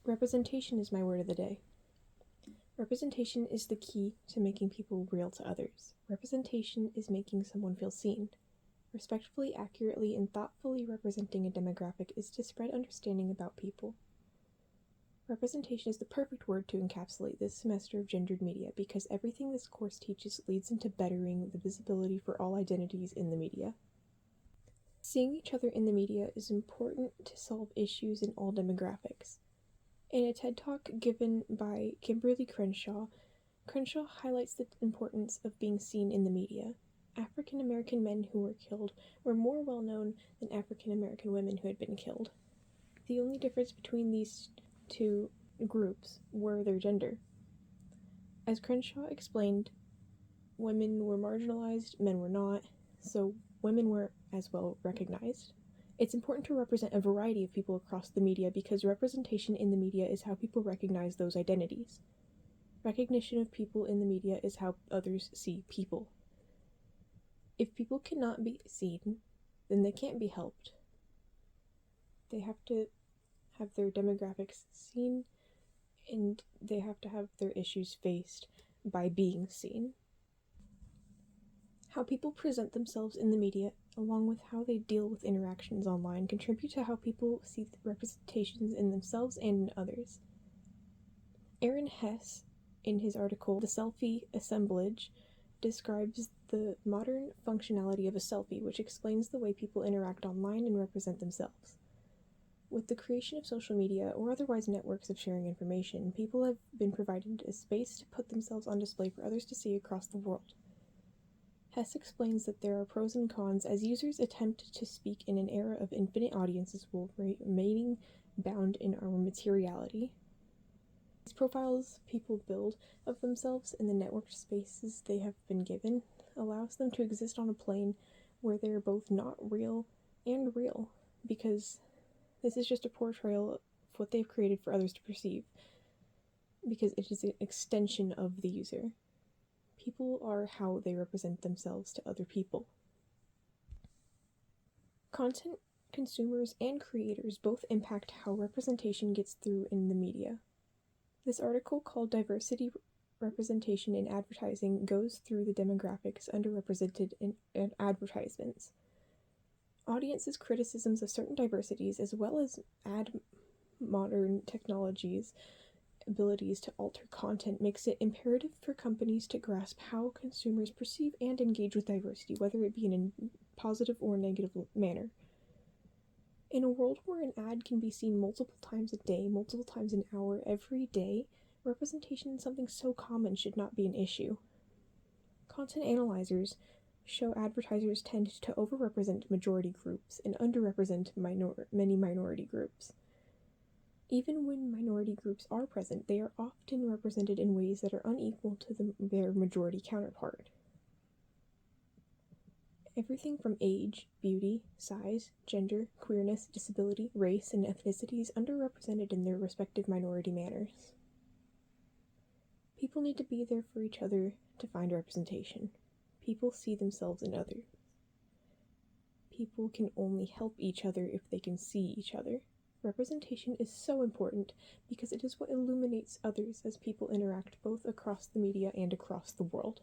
Representation is my word of the day. Representation is the key to making people real to others. Representation is making someone feel seen. Respectfully, accurately, and thoughtfully representing a demographic is to spread understanding about people. Representation is the perfect word to encapsulate this semester of gendered media because everything this course teaches leads into bettering the visibility for all identities in the media. Seeing each other in the media is important to solve issues in all demographics. In a TED Talk given by Kimberly Crenshaw, Crenshaw highlights the importance of being seen in the media. African American men who were killed were more well known than African American women who had been killed. The only difference between these two groups were their gender. As Crenshaw explained, women were marginalized, men were not, so women were as well recognized. It's important to represent a variety of people across the media because representation in the media is how people recognize those identities. Recognition of people in the media is how others see people. If people cannot be seen, then they can't be helped. They have to have their demographics seen, and they have to have their issues faced by being seen. How people present themselves in the media, along with how they deal with interactions online, contribute to how people see representations in themselves and in others. Aaron Hess, in his article The Selfie Assemblage, describes the modern functionality of a selfie, which explains the way people interact online and represent themselves. With the creation of social media or otherwise networks of sharing information, people have been provided a space to put themselves on display for others to see across the world. Hess explains that there are pros and cons as users attempt to speak in an era of infinite audiences while remaining bound in our materiality. These profiles people build of themselves in the networked spaces they have been given allows them to exist on a plane where they're both not real and real, because this is just a portrayal of what they've created for others to perceive, because it is an extension of the user. People are how they represent themselves to other people. Content consumers and creators both impact how representation gets through in the media. This article, called Diversity Representation in Advertising, goes through the demographics underrepresented in advertisements. Audiences' criticisms of certain diversities, as well as modern technologies' abilities to alter content, makes it imperative for companies to grasp how consumers perceive and engage with diversity, whether it be in a positive or negative manner. In a world where an ad can be seen multiple times a day, multiple times an hour, every day, representation in something so common should not be an issue. Content analyzers show advertisers tend to overrepresent majority groups and underrepresent many minority groups. Even when minority groups are present, they are often represented in ways that are unequal to their majority counterpart. Everything from age, beauty, size, gender, queerness, disability, race, and ethnicity is underrepresented in their respective minority manners. People need to be there for each other to find representation. People see themselves in others. People can only help each other if they can see each other. Representation is so important because it is what illuminates others as people interact both across the media and across the world.